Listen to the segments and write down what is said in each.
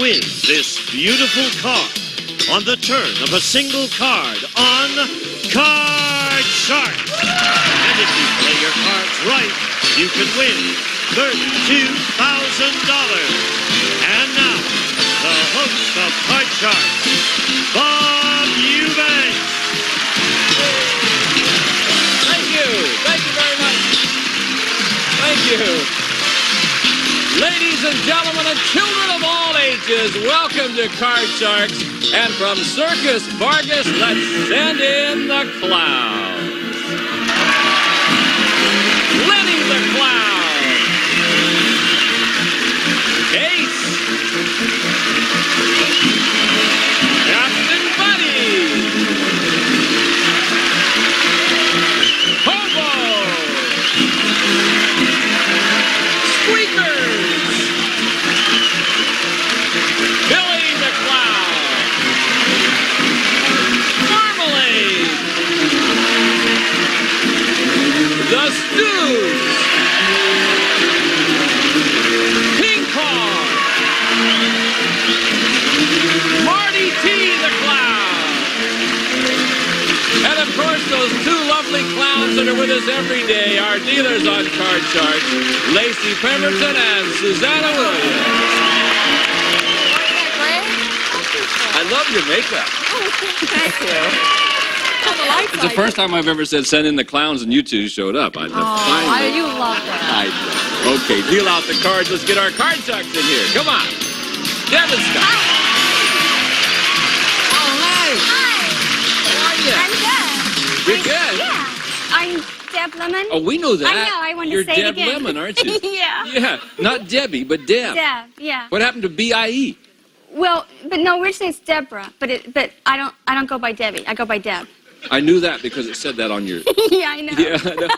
win this beautiful card on the turn of a single card on Card Shark. And if you play your cards right, you can win $32,000. And now, the host of Card Shark, Bob Eubanks. Thank you. Thank you very much. Thank you. Ladies and gentlemen and children of all ages, welcome to Card Sharks. And from Circus Vargas, let's send in the clown. Lenny the Clown. Ace. Captain Buddy. Hobo. Squeakers. Billy the Clown. Marmalade. The Stews. Ping Pong. Marty T. the Clown. And of course, those two lovely clowns that are with us every day, our dealers on Card Shark, Lacey Pemberton and Susanna Williams. I love your makeup. Thank you. It's the first time I've ever said send in the clowns and you two showed up. You love that. Okay, deal out the cards. Let's get our card sharks in here. Come on. Deb and Scott. Oh, hi. How are you? I'm good. You're good. Yeah. I'm Deb Lemon. Oh, we know that. I know. I want to You're say Deb it again. Lemon, aren't you? Yeah. Yeah. Not Debbie, but Deb. Deb. Yeah. What happened to B-I-E? Well, but no, originally it's Deborah, but I don't go by Debbie. I go by Deb. I knew that because it said that on your... Yeah, I know. Yeah, I know.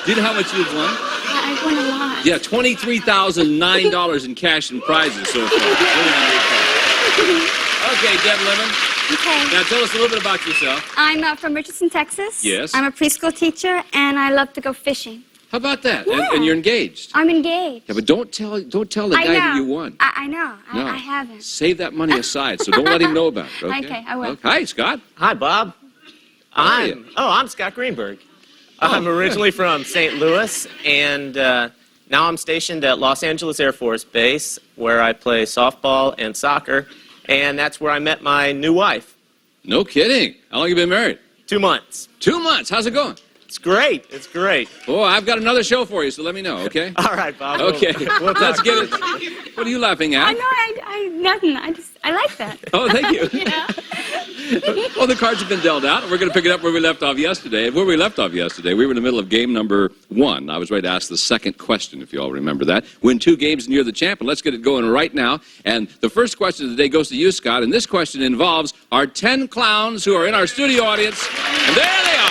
Do you know how much you've won? I won a lot. Yeah, $23,009 in cash and prizes so far. Okay, Deb Lemon. Okay. Now tell us a little bit about yourself. I'm from Richardson, Texas. Yes. I'm a preschool teacher, and I love to go fishing. How about that? Yeah. And you're engaged. I'm engaged. Yeah, but don't tell the I guy know. who you won. I know. No. I haven't. Save that money aside, so don't let him know about it. Okay, Okay, I will. Okay. Hi, Scott. Hi, Bob. How are you? I'm Scott Greenberg. I'm originally from St. Louis, and now I'm stationed at Los Angeles Air Force Base, where I play softball and soccer, and that's where I met my new wife. No kidding. How long have you been married? 2 months. 2 months. How's it going? It's great. It's great. Oh, I've got another show for you, so let me know, okay? All right, Bob. Okay. We'll Let's talk. get it. What are you laughing at? I know. Nothing. I like that. Oh, thank you. Yeah. Well, the cards have been dealt out, and we're going to pick it up where we left off yesterday. And where we left off yesterday, we were in the middle of game number 1. I was ready to ask the second question, if you all remember that. Win 2 games and you're the champ, and let's get it going right now. And the first question of the day goes to you, Scott, and this question involves our 10 clowns who are in our studio audience. And there they are.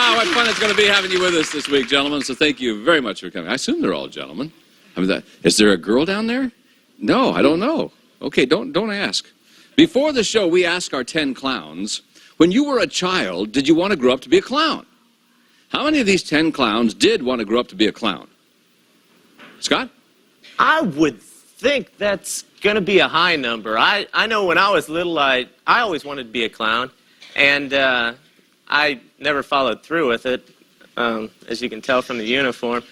What fun it's going to be having you with us this week, gentlemen. So thank you very much for coming. I assume they're all gentlemen. I mean, is there a girl down there? No, I don't know. Okay, don't ask. Before the show, we asked our 10 clowns, when you were a child, did you want to grow up to be a clown? How many of these 10 clowns did want to grow up to be a clown? Scott? I would think that's going to be a high number. I know when I was little, I always wanted to be a clown, and I never followed through with it, as you can tell from the uniform.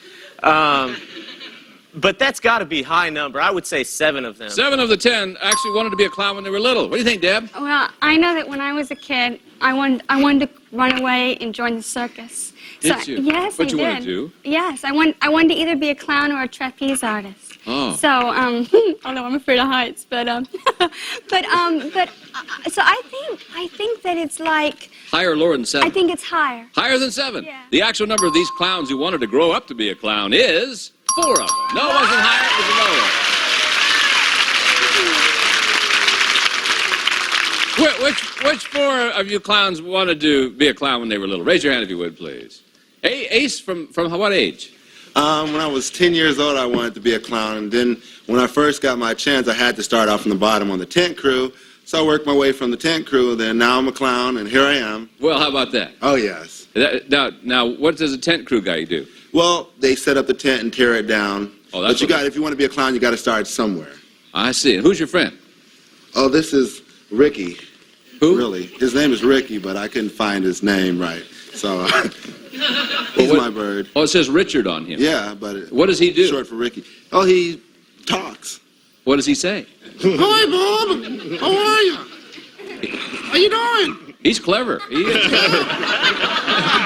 But that's got to be a high number. I would say 7 of them. 7 of the 10 actually wanted to be a clown when they were little. What do you think, Deb? Well, I know that when I was a kid, I wanted to run away and join the circus. Did you? Yes, What I you did. want to do? Yes, I wanted to either be a clown or a trapeze artist. Oh. So, although I'm afraid of heights, but so I think that it's like, Higher or lower than 7? I think it's higher. Higher than 7? Yeah. The actual number of these clowns who wanted to grow up to be a clown is 4 of them. No, it wasn't higher, it was lower. Which 4 of you clowns wanted to be a clown when they were little? Raise your hand if you would, please. Ace, from what age? When I was 10 years old, I wanted to be a clown, and then when I first got my chance, I had to start off from the bottom on the tent crew, so I worked my way from the tent crew, then now I'm a clown, and here I am. Well, how about that? Oh, yes. Now, what does a tent crew guy do? Well, they set up the tent and tear it down. Oh, that's but you what- got, if you want to be a clown, you got to start somewhere. I see. And who's your friend? Oh, this is Ricky. Who? Really. His name is Ricky, but I couldn't find his name right. So he's what- my bird. Oh, it says Richard on him. Yeah, but What does he do? Short for Ricky. Oh, he talks. What does he say? Hi, Bob. How are you? How you doing? He's clever. He is clever.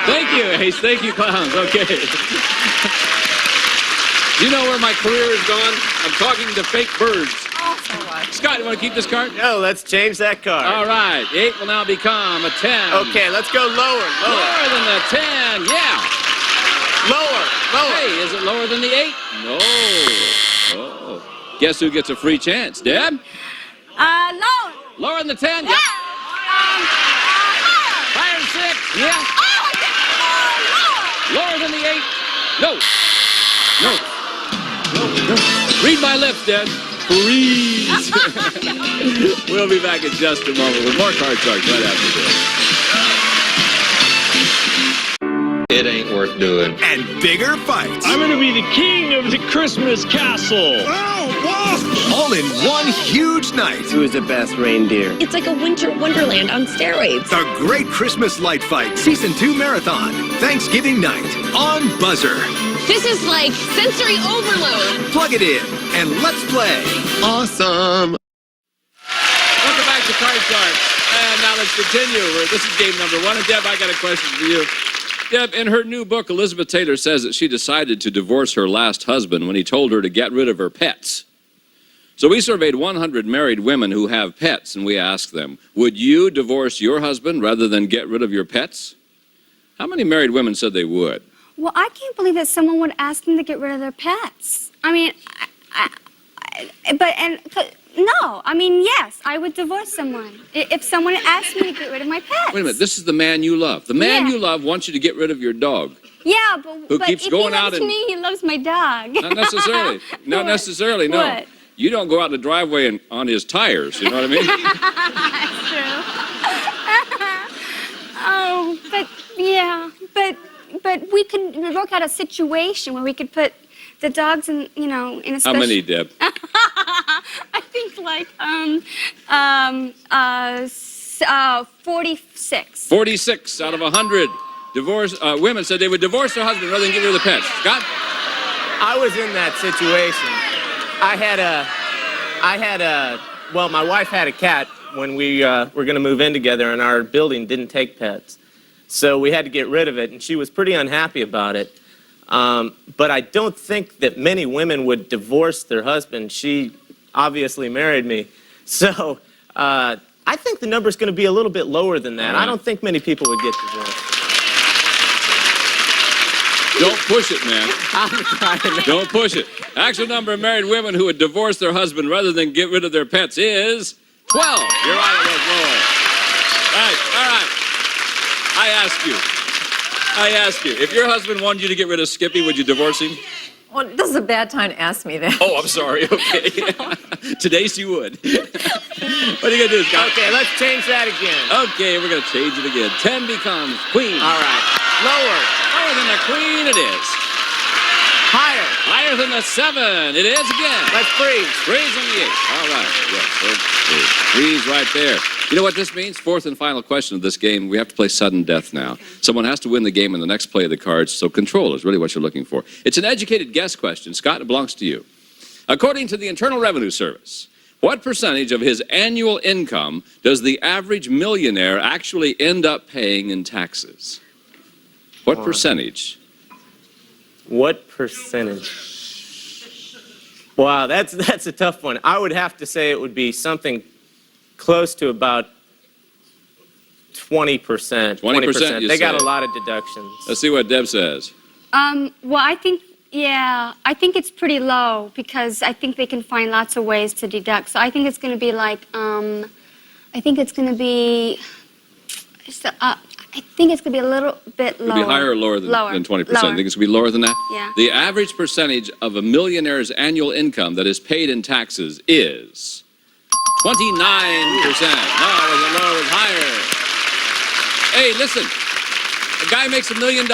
Thank you, Ace. Thank you, clowns. Okay. You know where my career is gone? I'm talking to fake birds. Scott, you want to keep this card? No, let's change that card. All right. The 8 will now become a 10. Okay, let's go lower. Lower than the 10. Yeah. Lower. Hey, is it lower than the 8? No. Oh. Guess who gets a free chance? Deb? Lower. Lower than the 10? Yeah. Higher than 6? Yeah. Lower than the 8? No. No. Read my lips, Deb. Freeze. We'll be back in just a moment with more Card Sharks right after this. It ain't worth doing. And bigger fights. I'm going to be the king of the Christmas castle. All in one huge night. Who's the best reindeer? It's like a winter wonderland on steroids. The Great Christmas Light Fight Season 2 Marathon. Thanksgiving night on Buzzer. This is like sensory overload. Plug it in and let's play. Awesome. Welcome back to Card Sharks. And now let's continue. This is game number 1. And Deb, I got a question for you. Deb, in her new book, Elizabeth Taylor says that she decided to divorce her last husband when he told her to get rid of her pets. So we surveyed 100 married women who have pets, and we asked them, would you divorce your husband rather than get rid of your pets? How many married women said they would? Well, I can't believe that someone would ask them to get rid of their pets. I mean, no. I mean, yes, I would divorce someone if someone asked me to get rid of my pets. Wait a minute, this is the man you love. The man Yeah. you love wants you to get rid of your dog. Yeah, but Who keeps if going he out loves and- me, he loves my dog. Not necessarily. Not What? necessarily, no. What? You don't go out in the driveway and on his tires, you know what I mean? That's true. Oh, but yeah, but we could work out a situation where we could put the dogs in, in a How special. many, Deb? I think like 46. 46 out of 100 women said they would divorce their husband rather than get rid of the pets. Scott? I was in that situation. Well, my wife had a cat when we were going to move in together, and our building didn't take pets. So we had to get rid of it, and she was pretty unhappy about it. But I don't think that many women would divorce their husband. She obviously married me. So I think the number's going to be a little bit lower than that. I don't think many people would get divorced. Don't push it, man. Don't push it. Actual number of married women who would divorce their husband rather than get rid of their pets is 12. You're right, it was lower. All right. I ask you, if your husband wanted you to get rid of Skippy, would you divorce him? Well, this is a bad time to ask me that. Oh, I'm sorry. Okay. Today she would. What are you going to do, Scott? Okay, let's change that again. Okay, we're going to change it again. 10 becomes queen. All right. Lower. Lower than the queen, it is. Higher. Higher than the 7, it is again. Let's freeze. Freeze on the 8. All right. Yes, okay. Freeze right there. You know what this means? Fourth and final question of this game. We have to play sudden death now. Someone has to win the game in the next play of the cards, so control is really what you're looking for. It's an educated guess question. Scott, it belongs to you. According to the Internal Revenue Service, what percentage of his annual income does the average millionaire actually end up paying in taxes? What percentage? What percentage? Wow, that's a tough one. I would have to say it would be something close to about 20%. 20%, you They got say. a lot of deductions. Let's see what Deb says. Well, I think it's pretty low because I think they can find lots of ways to deduct. So I think it's going to be like, I think it's going to be a little bit lower. It'll be higher or lower than 20%? Lower. You think it's going to be lower than that? Yeah. The average percentage of a millionaire's annual income that is paid in taxes is 29%. No, it wasn't lower, it was higher. Hey, listen, a guy makes $1 million.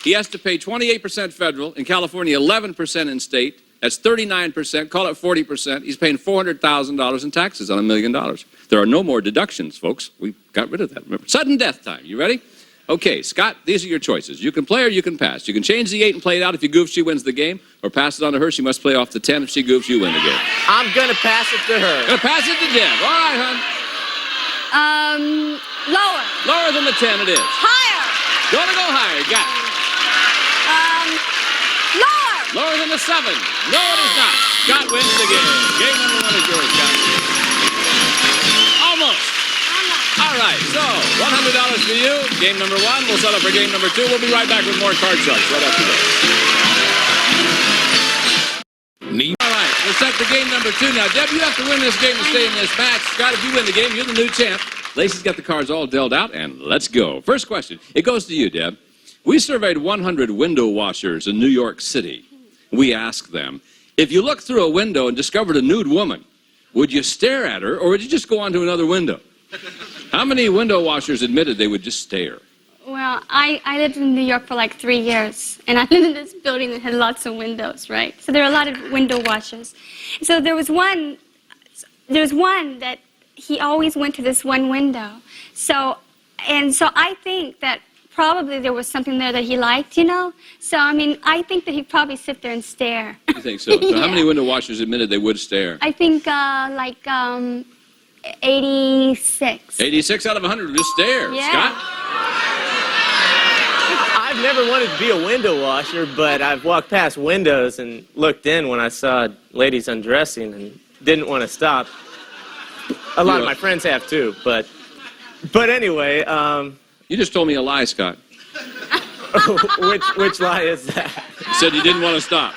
He has to pay 28% federal. In California, 11% in state. That's 39%. Call it 40%. He's paying $400,000 in taxes on $1 million. There are no more deductions, folks. We got rid of that. Remember, sudden death time. You ready? Okay, Scott, these are your choices. You can play or you can pass. You can change the 8 and play it out. If you goof, she wins the game. Or pass it on to her. She must play off the 10. If she goofs, you win the game. I'm going to pass it to her. Gonna pass it to Deb. All right, hon. Lower. Lower than the 10 it is. Higher. Gonna go higher. Got it. Lower. Lower than the 7. No, it is not. Scott wins the game. Game number 1 is yours, Scott. Almost. All right, so $100 for you. Game number 1. We'll set up for game number 2. We'll be right back with more Card Sharks right after this. All right, we'll set for game number 2. Now, Deb, you have to win this game to stay in this match. Scott, if you win the game, you're the new champ. Lacey's got the cards all dealt out, and let's go. First question. It goes to you, Deb. We surveyed 100 window washers in New York City. We asked them, if you looked through a window and discovered a nude woman, would you stare at her, or would you just go on to another window? How many window washers admitted they would just stare? Well, I lived in New York for like 3 years, and I lived in this building that had lots of windows, right? So there are a lot of window washers. So there was one that he always went to this one window. So I think that probably there was something there that he liked, you know? So, I mean, I think that he'd probably sit there and stare. You think so? So how many window washers admitted they would stare? I think 86. 86 out of 100 would just stare. Yeah. Scott? I've never wanted to be a window washer, but I've walked past windows and looked in when I saw ladies undressing and didn't want to stop. A lot of my friends have too, but anyway. You just told me a lie, Scott. Which lie is that? You said you didn't want to stop.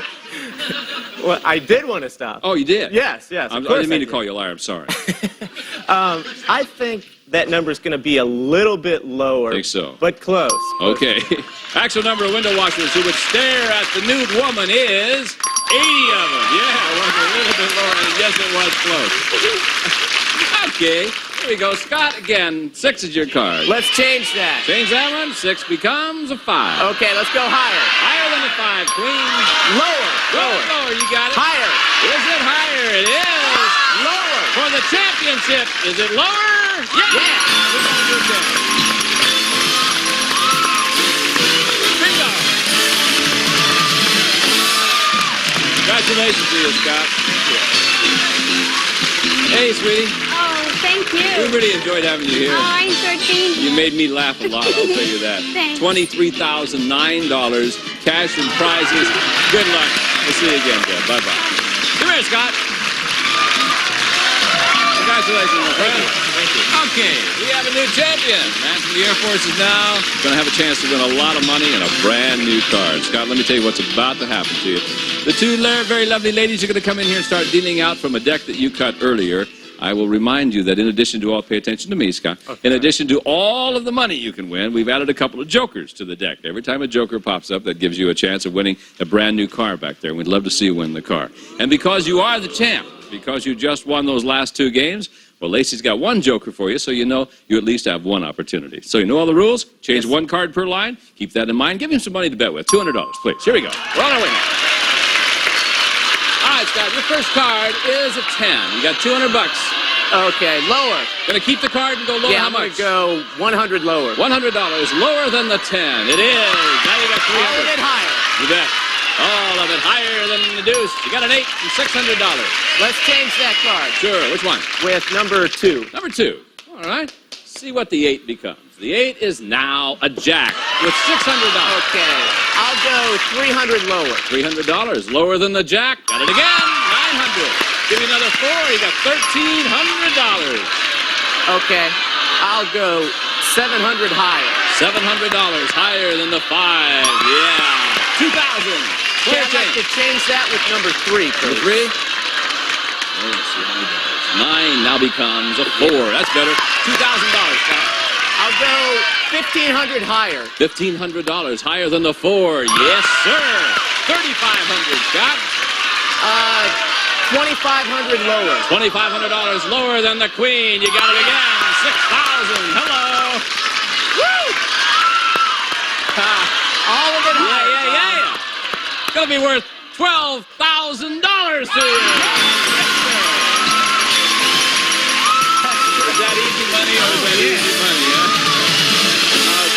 Well, I did want to stop. Oh, you did? Yes. I didn't mean to call you a liar. I'm sorry. I think that number's going to be a little bit lower. Think so. But close. Okay. Actual number of window washers who would stare at the nude woman is 80 of them. Yeah, it was a little bit lower, and yes, it was close. Okay. Here we go. Scott, again, 6 is your card. Let's change that. Change that one. 6 becomes a 5. Okay, let's go higher. Higher than a 5, Queen. Lower. Lower. You got it. Higher. Is it higher? It is. Lower. For the championship. Is it lower? Yeah. We're going to do it again. Bingo. Congratulations to you, Scott. Hey, sweetie. Oh, thank you. We really enjoyed having you here. Oh, I'm 13. You made me laugh a lot, I'll tell you that. Thanks. $23,009, cash and prizes. Good luck. We'll see you again, Deb. Bye-bye. Come here, Scott. Congratulations, my friend. Thank you. Okay, we have a new champion. Man from the Air Force is now going to have a chance to win a lot of money and a brand new card. Scott, let me tell you what's about to happen to you. The two very lovely ladies are going to come in here and start dealing out from a deck that you cut earlier. I will remind you that in addition to all, pay attention to me, Scott, in addition to all of the money you can win, we've added a couple of jokers to the deck. Every time a joker pops up, that gives you a chance of winning a brand new car back there. We'd love to see you win the car. And because you are the champ, because you just won those last 2 games, well, Lacey's got 1 joker for you, so you know you at least have 1 opportunity. So you know all the rules? Change 1 card per line. Keep that in mind. Give him some money to bet with. $200, please. Here we go. We're on our way now. All right, Scott, your first card is a 10. You got $200. Okay, lower. Gonna keep the card and go lower. Yeah, How I'm going much? to go 100 lower. $100 lower than the 10. It is. Now you got 300. All of it higher. You bet. All of it higher than the deuce. You got an 8 and $600. Let's change that card. Sure. Which one? With number 2. Number 2. All right. See what the 8 becomes. The 8 is now a jack with $600. Okay. I'll go 300 lower. $300 lower than the jack. Got it again. 900. Give you another 4. You got $1,300. Okay. I'll go 700 higher. $700 higher than the 5. Yeah. 2,000. Okay, I'd like to change that with number 3, please. Number 3? Let's see how he does. 9 now becomes a 4. That's better. $2,000, Scott. I'll go 1,500 higher. $1,500 higher than the 4. Yes, sir. $3,500, Scott. 2,500 lower. $2,500 lower than the Queen. You got it again. $6,000. Hello. Woo! All of it higher. Yeah. It's going to be worth $12,000 to you. Is that easy money or is that easy money, huh?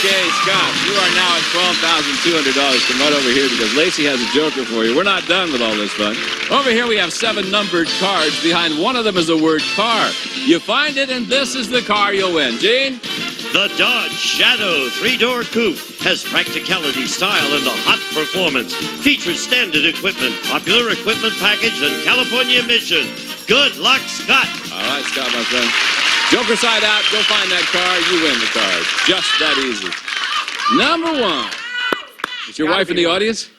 Okay, Scott, you are now at $12,200. Come right over here because Lacey has a joker for you. We're not done with all this fun. Over here we have 7 numbered cards. Behind one of them is the word car. You find it, and this is the car you'll win. Gene? The Dodge Shadow 3-door coupe has practicality, style, and a hot performance. Features standard equipment, popular equipment package, and California emission. Good luck, Scott. All right, Scott, my friend. Joker side out, go find that car, you win the car. Just that easy. Number 1. Is your wife in the audience?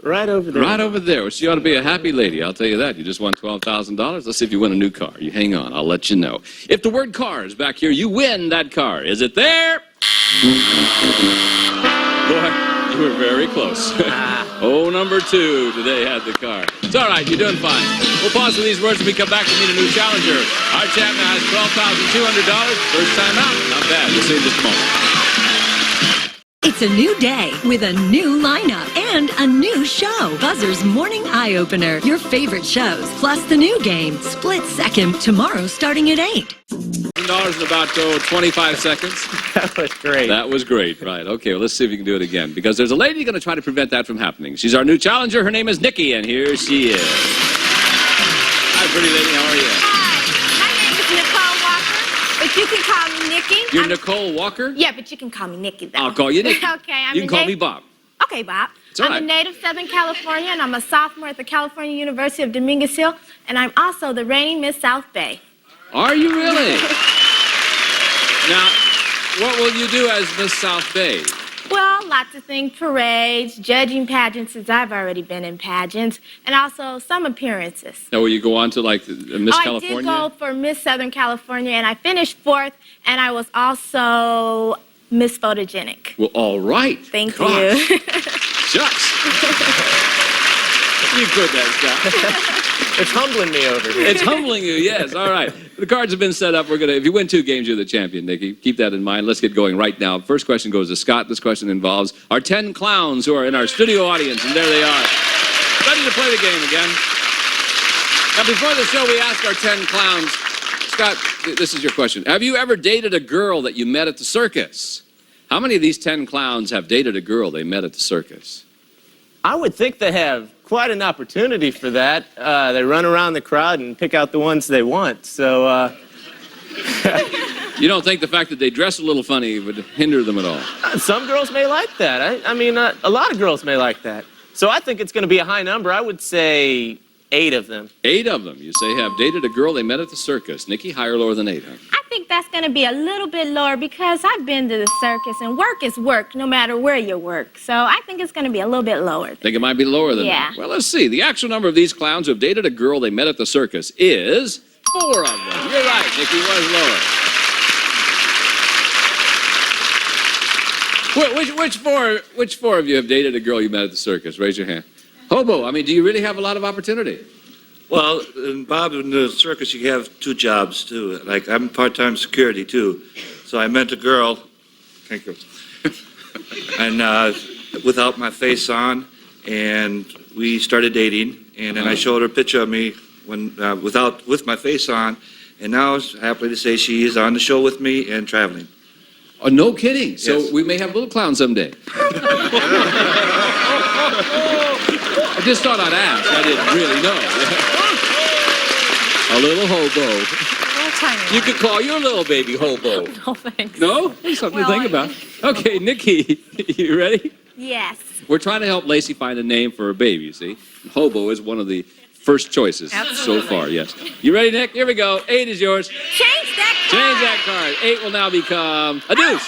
Right over there. Right over there. Well, she ought to be a happy lady, I'll tell you that. You just won $12,000. Let's see if you win a new car. You hang on, I'll let you know. If the word car is back here, you win that car. Is it there? Boy, you were very close. Oh, number 2 today had the car. It's all right, you're doing fine. We'll pause with these words when we come back to meet a new challenger. Our champ now has $12,200. First time out. Not bad. We'll see you in just a moment. It's a new day with a new lineup and a new show. Buzzer's Morning Eye Opener. Your favorite shows, plus the new game, Split Second, tomorrow starting at 8. $1,000 in about 25 seconds. That was great. That was great. Right. Okay, well, let's see if we can do it again. Because there's a lady going to try to prevent that from happening. She's our new challenger. Her name is Nikki, and here she is. Hi, pretty lady. How are you? Hi, my name is Nicole Walker, but you can call me Nikki. You're Nicole Walker? Yeah, but you can call me Nikki, though. I'll call you Nikki. Okay. You can call me Bob. Okay, Bob. It's all I'm right. a native Southern California, and I'm a sophomore at the California University of Dominguez Hill, and I'm also the reigning Miss South Bay. Are you really? Now, what will you do as Miss South Bay? Well, lots of things, parades, judging pageants, since I've already been in pageants, and also some appearances. Now, will you go on to, like, Miss California? I did go for Miss Southern California, and I finished 4th, and I was also Miss Photogenic. Well, all right. Thank Gosh. you. Shucks. You could that, Scott. It's humbling me over here. It's humbling you, yes. All right. The cards have been set up. If you win 2 games, you're the champion, Nikki. Keep that in mind. Let's get going right now. First question goes to Scott. This question involves our 10 clowns who are in our studio audience, and there they are. Ready to play the game again. Now, before the show, we asked our 10 clowns, Scott, this is your question. Have you ever dated a girl that you met at the circus? How many of these 10 clowns have dated a girl they met at the circus? I would think they have quite an opportunity for that. They run around the crowd and pick out the ones they want. So, You don't think the fact that they dress a little funny would hinder them at all? Some girls may like that. I mean, a lot of girls may like that. So I think it's going to be a high number. I would say 8 of them. 8 of them, you say, have dated a girl they met at the circus. Nikki, higher or lower than 8, huh? I think that's going to be a little bit lower because I've been to the circus, and work is work no matter where you work. So I think it's going to be a little bit lower. Think it might be lower than Yeah. that? Well, let's see. The actual number of these clowns who have dated a girl they met at the circus is 4 of them. You're right, Nikki, was lower. Which four of you have dated a girl you met at the circus? Raise your hand. Hobo, I mean, do you really have a lot of opportunity? Well, Bob, in the circus, you have 2 jobs, too. Like, I'm part-time security, too. So I met a girl, thank you, and without my face on, and we started dating, and then I showed her a picture of me with my face on, and now I'm happy to say she is on the show with me and traveling. Oh, no kidding. So Yes. we may have a little clown someday. I just thought I'd ask. I didn't really know. A little hobo. You could call your little baby hobo. No, thanks. No? That's something to think about. Okay, Nikki, you ready? Yes. We're trying to help Lacey find a name for her baby, you see? Hobo is one of the first choices so far, yes. You ready, Nick? Here we go. 8 is yours. Change that card. Change that card. 8 will now become a deuce.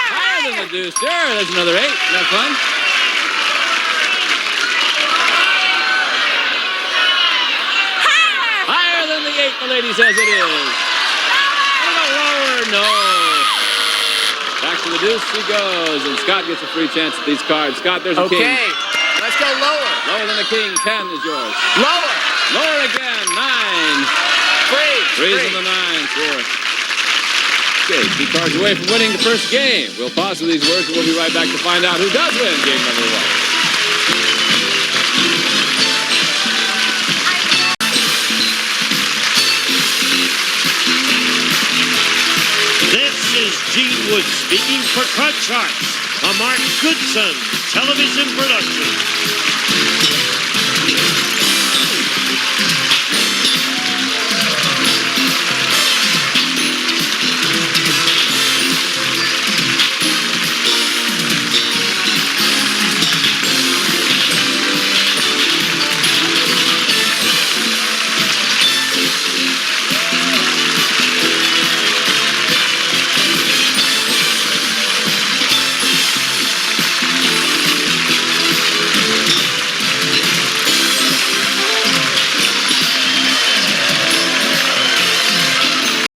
Higher than the deuce. Sure, there's another 8. Isn't that fun? Higher than the 8, the lady says it is. A little lower, no. Back to the deuce she goes, and Scott gets a free chance at these cards. Scott, there's a king. Okay, let's go lower. Lower than the king, 10 is yours. Lower. Lower again, 9. Free. Three's in the 9, sure. Okay, key cards away from winning the first game. We'll pause with these words and we'll be right back to find out who does win game number 1. This is Gene Wood speaking for Card Charts, a Mark Goodson television production.